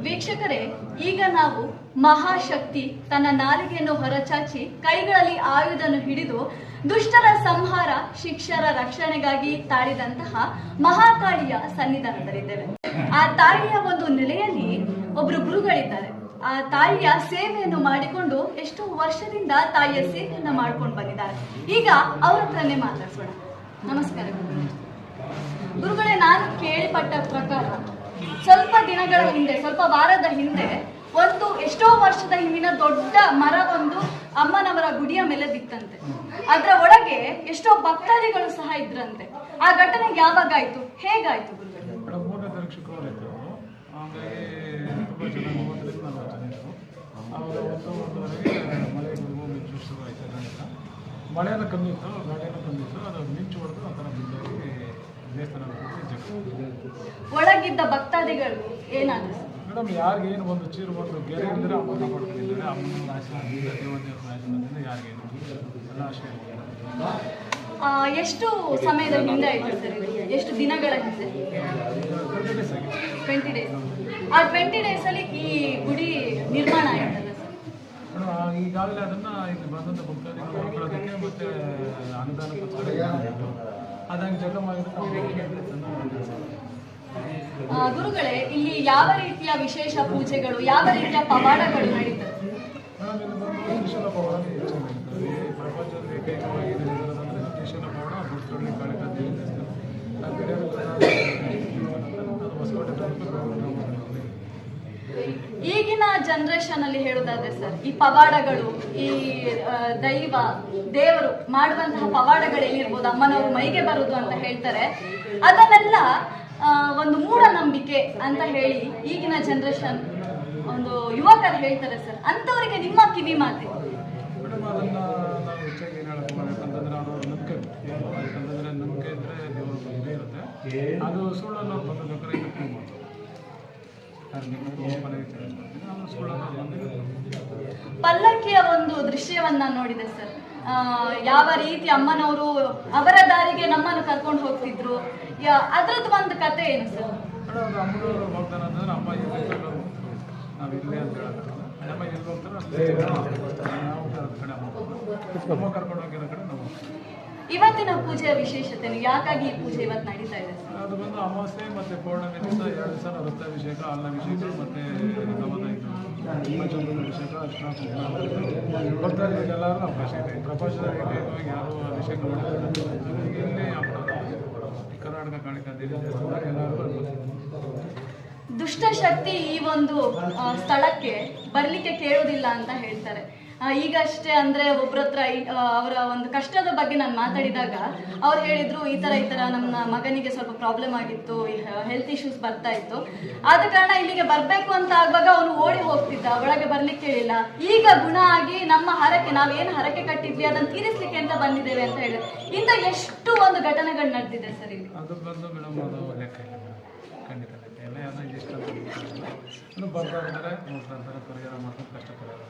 ವೀಕ್ಷಕರೇ, ಈಗ ನಾವು ಮಹಾಶಕ್ತಿ ತನ್ನ ನಾಲಿಗೆಯನ್ನು ಹೊರಚಾಚಿ ಕೈಗಳಲ್ಲಿ ಆಯುಧವನ್ನು ಹಿಡಿದು ದುಷ್ಟರ ಸಂಹಾರ ಶಿಕ್ಷರ ರಕ್ಷಣೆಗಾಗಿ ತಾಳಿದಂತಹ ಮಹಾಕಾಳಿಯ ಸನ್ನಿಧಾನದಲ್ಲಿದ್ದೇವೆ. ಆ ತಾಯಿಯ ಒಂದು ನೆಲೆಯಲ್ಲಿ ಒಬ್ರು ಗುರುಗಳಿದ್ದಾರೆ. ಆ ತಾಯಿಯ ಸೇವೆಯನ್ನು ಮಾಡಿಕೊಂಡು ಎಷ್ಟೋ ವರ್ಷದಿಂದ ತಾಯಿಯ ಸೇವೆಯನ್ನ ಮಾಡ್ಕೊಂಡು ಬಂದಿದ್ದಾರೆ. ಈಗ ಅವ್ರ ಹತ್ರನೇ ಮಾತಾಡ್ಸೋಣ. ನಮಸ್ಕಾರ ಗುರುಗಳೇ. ನಾನು ಕೇಳಿಪಟ್ಟ ಪ್ರಕಾರ ಸ್ವಲ್ಪ ದಿನಗಳ ಹಿಂದೆ, ಸ್ವಲ್ಪ ವಾರದ ಹಿಂದೆ ಒಂದು ಎಷ್ಟೋ ವರ್ಷದ ಹಿಂದಿನ ದೊಡ್ಡ ಮರ ಒಂದು ಅಮ್ಮನವರ ಗುಡಿಯ ಮೇಲೆ ಬಿತ್ತಂತೆ. ಅದರ ಒಳಗೆ ಎಷ್ಟೋ ಭಕ್ತಾದಿಗಳು ಸಹ ಇದ್ರಂತೆ. ಆ ಘಟನೆ ಯಾವಾಗ ಆಯ್ತು, ಹೇಗಾಯ್ತು ಗುರುಗಳೇ? ಮಳೆಯನ್ನು ಕಮ್ಮಿತ್ತು, ಗಾಳಿಯನ್ನು ಕಮ್ಮಿತ್ತು, ಅದು ಮಿಂಚು ಹೊಡೆದು ಆ ಥರ ಬಿದ್ದಾಗಿ ದೇವಸ್ಥಾನ ಒಳಗಿದ್ದ ಭಕ್ತಾದಿಗಳು ಏನಾದ್ರು ಮೇಡಮ್, ಯಾರಿಗೇನು ಒಂದು ಚೀರು ಒಂದು ಗೆರೆ ಇದ್ದರೆ ಅಮ್ಮನ ಪಡ್ಕೊಂಡಿದ್ದಾರೆ. ಅಮ್ಮನ ಆಶೀರ್ವಾದದಿಂದ, ದೇವದೇವರ ಆಶೀರ್ವಾದದಿಂದ ಯಾರಿಗೇನು ಎಲ್ಲ ಆಶೀರ್ವಾದ. ಎಷ್ಟು ಸಮಯದ ಹಿಂದೆ ಆಯ್ತು ಸರ್? ಎಷ್ಟು ದಿನಗಳ ಹಿಂದೆ? 20 days ಆಗಿದೆ. 20 days. ಆ 20 days ಅಲ್ಲಿ ಈ ಗುಡಿ ನಿರ್ಮಾಣ ಆಯ್ತಲ್ಲ ಸರ್? ಈಗಾಗಲೇ ಅದನ್ನ ಇಲ್ಲಿ ಬಂದಂಥ ಭಕ್ತಾದಿಗಳು ನೋಡ್ಕೊಳ್ಳೋದಕ್ಕೆ ಮತ್ತೆ ಅನುದಾನಕ್ಕೋಸ್ಕರ ಅದಂಗೆ ಗುರುಗಳೇ, ಇಲ್ಲಿ ಯಾವ ರೀತಿಯ ವಿಶೇಷ ಪೂಜೆಗಳು, ಯಾವ ರೀತಿಯ ಪವಾಡಗಳು ನಡೀತದೆ? ತ್ರಿಶೂಲ ಪವಾಡ ಹೆಚ್ಚಾಗಿ ನಡೀತದೆ. ಪ್ರಪಂಚದಲ್ಲಿ ಏಕೈಕವಾಗಿ ನಡೆದಿರೋದಂದ್ರೆ ತ್ರಿಶೂಲ ಪವಾಡ, ಗುಡ್ತೊಳ್ಳಿ ಕಾಳಿಕಾ ದೇವಿ ಈಗಿನ ಜನರೇಷನ್ ಅಲ್ಲಿ ಹೇಳುದಾದ್ರೆ ಸರ್, ಈ ಪವಾಡಗಳು, ಈ ದೈವ ದೇವರು ಮಾಡುವಂತಹ ಪವಾಡಗಳು ಏನಿರ್ಬೋದು, ಅಮ್ಮನವರು ಮೈಗೆ ಬರುದು ಅಂತ ಹೇಳ್ತಾರೆ, ಅದನ್ನೆಲ್ಲ ಒಂದು ಮೂಢನಂಬಿಕೆ ಅಂತ ಹೇಳಿ ಈಗಿನ ಜನರೇಷನ್ ಒಂದು ಯುವಕರು ಹೇಳ್ತಾರೆ ಸರ್. ಅಂತವರಿಗೆ ನಿಮ್ಮ ಕಿವಿ ಮಾತಿ? ಮೇಡಮ್, ಅದನ್ನ ನಾವು ಹೆಚ್ಚಾಗಿ ಏನು ಹೇಳಬೇಕು ಯಾಕಂತಂದ್ರೆ ಅದು ನಂಬಿಕೆ. ಯಾಕಂತಂದ್ರೆ ನಂಬಿಕೆ ಇದ್ರೆ ದೇವರು ಇದೇ ಇರುತ್ತೆ. ಅದು ಸುಳ್ಳನ್ನು ಬಂದಬೇಕಾದ್ರೆ ಇದಕ್ಕೆ ಮಾತು ಪಲ್ಲಕ್ಕಿಯ ಒಂದು ದೃಶ್ಯವನ್ನ ನೋಡಿದೆ ಸರ್. ಯಾವ ರೀತಿ ಅಮ್ಮನವರು ಅವರ ದಾರಿಗೆ ನಮ್ಮನ್ನು ಕರ್ಕೊಂಡು ಹೋಗ್ತಿದ್ರು, ಅದ್ರದ್ದು ಒಂದು ಕತೆ ಏನು ಸರ್? ಅಮ್ಮನವರು ಹೋಗ್ತಾರ ಅಂತಂದ್ರೆ ಅಮ್ಮ ಇಲ್ಲಿ ನಾವು ಇಲ್ಲೇ ಅಂತ ಹೇಳೋದು. ಅಮ್ಮ ಎಲ್ಲಿ ಹೋಗ್ತಾರೋ ನಾವು ಕಡೆ ಅಮ್ಮ ಕರ್ಕೊಂಡು ಹೋಗಿರೋ ಕಡೆ ನಾವು. ಇವತ್ತಿನ ಪೂಜೆಯ ವಿಶೇಷತೆ ಯಾಕಾಗಿ ಈ ಪೂಜೆ ಇವತ್ತು ನಡೀತಾ ಇದೆ? ಅದು ಬಂದು ಅಮಾವಾಸ್ಯೆ ಮತ್ತು ಪೌರ್ಣಮಿ ದಿವಸ 2 ದಿವಸ ವೃತ್ತಾಭಿಷೇಕ, ಅನ್ನಾಭಿಷೇಕ ಮತ್ತು ಪಂಚಾಮೃತ ಅಭಿಷೇಕ, ಅರ್ಶಿನ ಕುಂಕುಮ ಭಕ್ತಾದಿಗಳಿಗೆಲ್ಲರೂ ಅವಕಾಶ ಇದೆ. ಪ್ರಪಂಚದ ಏಕೈಕವಾಗಿ ಯಾರು ಅಭಿಷೇಕ ಮಾಡಿದ್ದಾರೆ ಇಲ್ಲಿ ಕರ್ನಾಟಕ ಕಾಳಿಕಾ ದೇವಿ ದೇವಸ್ಥಾನ ಎಲ್ಲರೂ. ದುಷ್ಟಶಕ್ತಿ ಈ ಒಂದು ಸ್ಥಳಕ್ಕೆ ಬರ್ಲಿಕ್ಕೆ ಕೇಳುವುದಿಲ್ಲ ಅಂತ ಹೇಳ್ತಾರೆ. ಈಗಷ್ಟೇ ಅಂದ್ರೆ ಒಬ್ರ ಹತ್ರ ಅವರ ಒಂದು ಕಷ್ಟದ ಬಗ್ಗೆ ನಾನು ಮಾತಾಡಿದಾಗ ಅವ್ರು ಹೇಳಿದ್ರು, ಈ ತರ ನಮ್ಮ ಮಗನಿಗೆ ಸ್ವಲ್ಪ ಪ್ರಾಬ್ಲಮ್ ಆಗಿತ್ತು, ಹೆಲ್ತ್ ಇಶ್ಯೂಸ್ ಬರ್ತಾ ಇತ್ತು, ಆದ ಕಾರಣ ಇಲ್ಲಿಗೆ ಬರ್ಬೇಕು ಅಂತ ಆಗುವಾಗ ಅವನು ಓಡಿ ಹೋಗ್ತಿದ್ದ, ಒಳಗೆ ಬರ್ಲಿಕ್ಕೆ ಹೇಳಿಲ್ಲ. ಈಗ ಗುಣ ಆಗಿ ನಮ್ಮ ಹರಕೆ, ನಾವೇನು ಹರಕೆ ಕಟ್ಟಿದ್ವಿ ಅದನ್ನು ತೀರಿಸ್ಲಿಕ್ಕೆ ಅಂತ ಬಂದಿದ್ದೇವೆ ಅಂತ ಹೇಳಿದ್ರೆ, ಇಂಥ ಎಷ್ಟು ಒಂದು ಘಟನೆಗಳು ನಡೆದಿದೆ ಸರ್ ಇಲ್ಲಿ. ಅದು ಬಂದು ಮೇಡಮ್, ಅದು ಲೆಕ್ಕ ಇಲ್ಲ ಖಂಡಿತ ಲೆಕ್ಕ ಇಲ್ಲ. ಯಾರು ಇಷ್ಟ ಬರ್ತಾ ಇದ್ದಾರೆ, ನೋಡ್ತಾ ಇರ್ತಾರೆ, ಪರಿಹಾರ ಮಾಡ್ತಾರೆ, ಕಷ್ಟ ಪರಿಹಾರ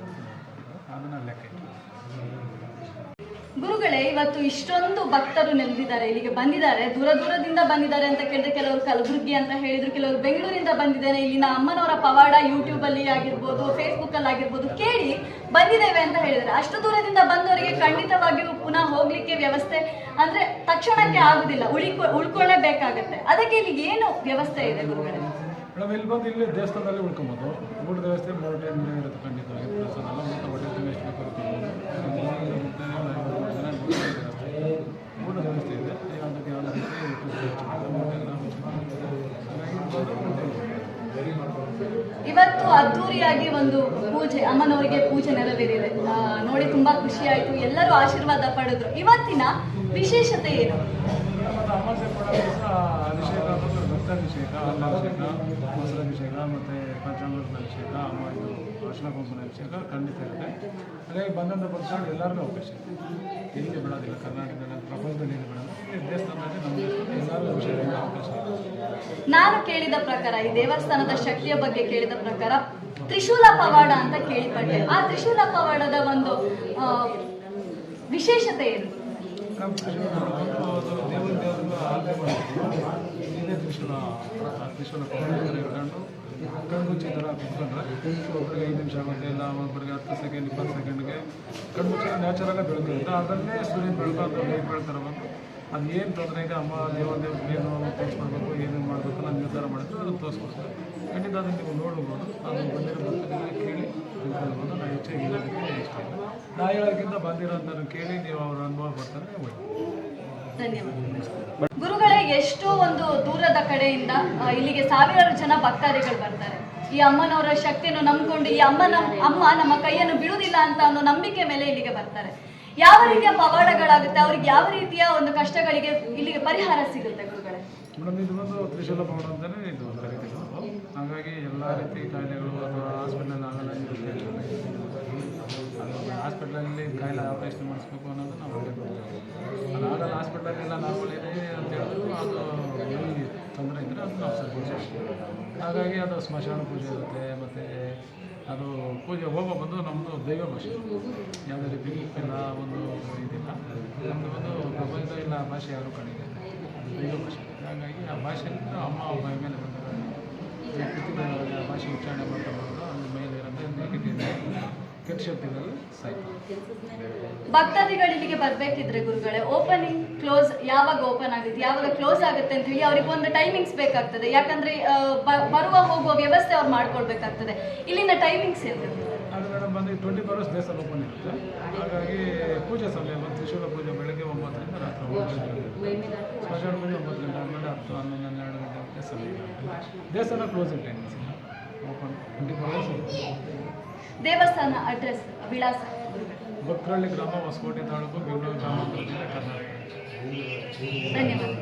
ಅದನ್ನ ಲೆಕ್ಕ ಇಲ್ಲ. ಗುರುಗಳೇ, ಇವತ್ತು ಇಷ್ಟೊಂದು ಭಕ್ತರು ನೆಲೆದಿದ್ದಾರೆ, ಇಲ್ಲಿಗೆ ಬಂದಿದ್ದಾರೆ, ದೂರದಿಂದ ಬಂದಿದ್ದಾರೆ ಅಂತ ಕೇಳಿದ್ರೆ ಕೆಲವರು ಕಲಬುರಗಿ ಅಂತ ಹೇಳಿದ್ರು, ಕೆಲವರು ಬೆಂಗಳೂರಿಂದ ಬಂದಿದ್ದಾರೆ. ಇಲ್ಲಿನ ಅಮ್ಮನವರ ಪವಾಡ ಯೂಟ್ಯೂಬ್ ಅಲ್ಲಿ ಆಗಿರ್ಬೋದು, ಫೇಸ್ಬುಕ್ ಅಲ್ಲಿ ಆಗಿರ್ಬೋದು ಕೇಳಿ ಬಂದಿದ್ದೇವೆ ಅಂತ ಹೇಳಿದ್ದಾರೆ. ಅಷ್ಟು ದೂರದಿಂದ ಬಂದವರಿಗೆ ಖಂಡಿತವಾಗಿಯೂ ಪುನಃ ಹೋಗ್ಲಿಕ್ಕೆ ವ್ಯವಸ್ಥೆ ಅಂದ್ರೆ ತಕ್ಷಣಕ್ಕೆ ಆಗುದಿಲ್ಲ, ಉಳ್ಕೊಳ್ಳೇಬೇಕಾಗತ್ತೆ. ಅದಕ್ಕೆ ಇಲ್ಲಿ ಏನು ವ್ಯವಸ್ಥೆ ಇದೆ ಗುರುಗಳೇ? ಮೇಡಮ್, ಇಲ್ಲಿ ಬಂದು ಇಲ್ಲಿ ದೇವಸ್ಥಾನದಲ್ಲಿ ಉಳ್ಕೊಬೋದು. ಊಟದ ವ್ಯವಸ್ಥೆ 3 ಟೈಮ್ ಇರುತ್ತೆ ಖಂಡಿತವಾಗಿ. ಪ್ರಸಾದ ಎಲ್ಲ ಊಟ ಹೊಟ್ಟೆ ತುಂಬ ಎಷ್ಟು ಊಟದ ವ್ಯವಸ್ಥೆ ಇದೆ. ಯಾವುದಕ್ಕೆ ಯಾವುದೇ ಇವತ್ತು ಅದ್ದೂರಿಯಾಗಿ ಒಂದು ಪೂಜೆ, ಅಮ್ಮನವರಿಗೆ ಪೂಜೆ ನೆರವೇರಿದೆ. ನೋಡಿ ತುಂಬಾ ಖುಷಿ ಆಯ್ತು, ಎಲ್ಲರೂ ಆಶೀರ್ವಾದ ಪಡೆದ್ರು. ಇವತ್ತಿನ ವಿಶೇಷತೆ ಏನು? ಅಮಾವಾಸ್ಯೆ ಕೊಡೋ ದಿವಸ ಅಭಿಷೇಕ, ಭಕ್ತಾಭಿಷೇಕ, ಅನ್ನಾಭಿಷೇಕ, ಮೊಸರಾಭಿಷೇಕ ಮತ್ತು ಪಂಚಾಮೃತ ಅಭಿಷೇಕ, ಅಮ್ಮ ಇದು ಅರ್ಶಿನ ಕುಂಕುಮ ಅಭಿಷೇಕ ಖಂಡಿತ ಇರುತ್ತೆ. ಹಾಗಾಗಿ ಬಂದಂಥ ಭಕ್ತರು ಎಲ್ಲರಿಗೂ ಅವಕಾಶ ಇದೆ. ಎಲ್ಲಿ ಬಿಡೋದಿಲ್ಲ, ಕರ್ನಾಟಕದಲ್ಲಿ ಪ್ರಪಂಚದಲ್ಲಿ ಏನು ಬಿಡೋದು, ದೇವಸ್ಥಾನದಲ್ಲಿ ನಮ್ಮ ದೇವಸ್ಥಾನ ಎಲ್ಲರಿಗೂ ಅಭಿಷೇಕ ಅವಕಾಶ ಇದೆ. ನಾನು ಕೇಳಿದ ಪ್ರಕಾರ, ಈ ದೇವಸ್ಥಾನದ ಶಕ್ತಿಯ ಬಗ್ಗೆ ಕೇಳಿದ ಪ್ರಕಾರ ತ್ರಿಶೂಲ ಪವಾಡ ಅಂತ ಕೇಳಿಪಟ್ಟೆ. ಆ ತ್ರಿಶೂಲ ಪವಾಡದ ಒಂದು ವಿಶೇಷತೆ ಏನು? ದೇವರಿಗೂ ಆಲೋಚನೆ ಮಾಡ್ತೀವಿ. ಇದೇ ತ್ರಿಶೂಲ ಪವಾಡ ಇಟ್ಕೊಂಡು ಕಣ್ಮುಚ್ಚಿ ಥರ ಕುತ್ಕೊಂಡ್ರೆ ಒಬ್ಬರಿಗೆ 5 ನಿಮಿಷ ಆಗುತ್ತೆ, ಇಲ್ಲ ಒಬ್ಬರಿಗೆ 10 ಸೆಕೆಂಡ್ 20 ಸೆಕೆಂಡ್ಗೆ ಕಣ್ಮುಚ್ಚಿ ನ್ಯಾಚುರಲಾಗಿ ಬೆಳಗುತ್ತೆ. ಅದನ್ನೇ ಸೂರ್ಯನ ಬೆಳಕು ಅಥವಾ ಲೈಟ್ ಬೆಳಕು ಬಂದು ಅದು ಏನು ತೊಂದರೆ ಇದೆ, ಅಮ್ಮ ದೇವ್ರದೇವ್ರಿಗೆ ಏನು ತೋರಿಸ್ಕೊಳ್ಬೇಕು, ಏನೇನು ಮಾಡಬೇಕು ನಾನು ನಿರ್ಧಾರ ಮಾಡಿದ್ರೆ ಅದನ್ನು ತೋರಿಸ್ಕೊಡ್ತಾರೆ. ಖಂಡಿತ ಅದನ್ನು ನೀವು ನೋಡ್ಬೋದು. ಅದು ಬಂದಿರೋ ಭಕ್ತರಿಗೆ ಕೇಳಿ ತಿಳ್ಕೊಳ್ಬೋದು. ನಾನು ಹೆಚ್ಚಾಗಿ ಹೇಳೋದಕ್ಕೆ ಇಷ್ಟ ಇಲ್ಲ. ನಾ ಹೇಳೋದಕ್ಕಿಂತ ಬಂದಿರೋಂಥವ್ರನ್ನ ಕೇಳಿ ನೀವು ಅವ್ರ ಅನುಭವ ಬರ್ತಾರೆ ಒಳ್ಳೆ. ಧನ್ಯವಾದ ಗುರುಗಳೇ. ಎಷ್ಟೋ ಒಂದು ದೂರದ ಕಡೆಯಿಂದ ಇಲ್ಲಿಗೆ ಸಾವಿರಾರು ಜನ ಭಕ್ತಾದಿಗಳು ಬರ್ತಾರೆ. ಈ ಅಮ್ಮನವರ ಶಕ್ತಿಯನ್ನು ನಂಬಿಕೊಂಡು ಈ ಅಮ್ಮ ನಮ್ಮ ಕೈಯನ್ನು ಬಿಡುವುದಿಲ್ಲ ಅಂತ ಅನ್ನೋ ನಂಬಿಕೆ ಮೇಲೆ ಇಲ್ಲಿಗೆ ಬರ್ತಾರೆ. ಯಾವ ರೀತಿಯ ಪವಾಡಗಳಾಗುತ್ತೆ, ಅವ್ರಿಗೆ ಯಾವ ರೀತಿಯ ಒಂದು ಕಷ್ಟಗಳಿಗೆ ಇಲ್ಲಿಗೆ ಪರಿಹಾರ ಸಿಗುತ್ತೆ ಗುರುಗಳೇ? ಮೇಡಮ್, ಇದು ಒಂದು ತ್ರಿಶೂಲ ಪವಾಡ ಅಂತಲೇ ಇದು ಕರಿತೀವಿ ನಾವು. ಹಾಗಾಗಿ ಎಲ್ಲ ರೀತಿ ಕಾಯಿಲೆಗಳು ಅಥವಾ ಹಾಸ್ಪಿಟಲಲ್ಲಿ ಆಗಲ್ಲ ಹಾಸ್ಪಿಟ್ಲಲ್ಲಿ ಕಾಯಿಲೆ ಆಪರೇಷನ್ ಮಾಡಿಸ್ಬೇಕು ಅನ್ನೋದು ನಾವು ಅದಾಗಲ್ಲ. ಹಾಸ್ಪಿಟ್ಲಲ್ಲೆಲ್ಲ ನಾರ್ಮಲ್ ಇದೆ ಅಂತ ಹೇಳಿದ್ರು ಅದು ಎಲ್ಲಿ ತೊಂದರೆ ಇದ್ದರೆ ಅದು ನಾವು ಸರಿಪಡಿಸ್ತೀವಿ. ಹಾಗಾಗಿ ಅದು ಸ್ಮಶಾನ ಪೂಜೆ ಇರುತ್ತೆ. ಮತ್ತು ಅದು ಪೂಜೆ ಹೋಮ ಬಂದು ನಮ್ಮದು ದೈವ ಭಾಷೆ, ಯಾವುದೇ ರೀತಿ ಇಲ್ಲ ಒಂದು ಇದಿಲ್ಲ. ನಮ್ಮದು ಒಂದು ಪ್ರಪಂಚ ಇಲ್ಲ ಭಾಷೆ ಯಾರು ಕಡಿಮೆ, ಅದು ದೈವ ಭಾಷೆ. ಹಾಗಾಗಿ ಆ ಭಾಷೆಯಿಂದ ಅಮ್ಮ ಬಾಯಿ ಮೇಲೆ ಬಂದಾಗ ಆ ಭಾಷೆ ಉಚ್ಚಾರಣೆ ಮಾಡ್ಕೊಂಡು ಅದ್ರ ಮೇಲೆ ಇರೋಂಥ ನೆಗೆಟಿವ್ ಕೆಟ್ಟ ಶಕ್ತಿಗಳು ಸಾಯ್ತು. ಭಕ್ತಾದಿಗಳು ಇಲ್ಲಿಗೆ ಬರಬೇಕಿದ್ರೆ ಗುರುಗಳೇ, ಓಪನಿಂಗ್ ಕ್ಲೋಸ್ ಯಾವಾಗ ಓಪನ್ ಆಗುತ್ತೆ, ಯಾವಾಗ ಕ್ಲೋಸ್ ಆಗುತ್ತೆ ಅಂತ ಹೇಳಿ ಅವ್ರಿಗೆ ಒಂದು ಟೈಮಿಂಗ್ಸ್ ಬೇಕಾಗ್ತದೆ. ಯಾಕಂದ್ರೆ ಬರುವ ಹೋಗುವ ವ್ಯವಸ್ಥೆ ಅವ್ರು ಮಾಡ್ಕೊಳ್ಬೇಕಾಗ್ತದೆ. ಇಲ್ಲಿನ ಟೈಮಿಂಗ್ಸ್ ಇರ್ತದೆ ಅದು ಮೇಡಮ್ ಬಂದು 24 hours ದೇವಸ್ಥಾನ ಓಪನ್ ಇರುತ್ತೆ. ಹಾಗಾಗಿ ಪೂಜೆ ಸಮಯ ಬಂದು ತ್ರಿಶೂಲ ಪೂಜೆ ಬೆಳಗ್ಗೆ 9ರಿಂದ ರಾತ್ರಿ 9 ಗಂಟೆ, ಸ್ಮಶಾನ ಪೂಜೆ 9 ಗಂಟೆ ಆದಮೇಲೆ 10, 11, 12 ಗಂಟೆ ಸಮಯ ಇರುತ್ತೆ. ದೇವಸ್ಥಾನ ಕ್ಲೋಸ್ ಟೈಮಿಂಗ್ಸ್ ಇಲ್ಲ, ಓಪನ್ 24 hours ಇರುತ್ತೆ. ದೇವಸ್ಥಾನ ಅಡ್ರೆಸ್ ವಿಳಾಸ? ಬಕ್ರಳ್ಳಿ ಗ್ರಾಮ, ಹೊಸಕೋಟೆ ತಾಲೂಕು, ಬೆಂಗಳೂರು ಗ್ರಾಮಾಂತರ ಜಿಲ್ಲೆ, ಕರ್ನಾಟಕ. ಧನ್ಯವಾದ.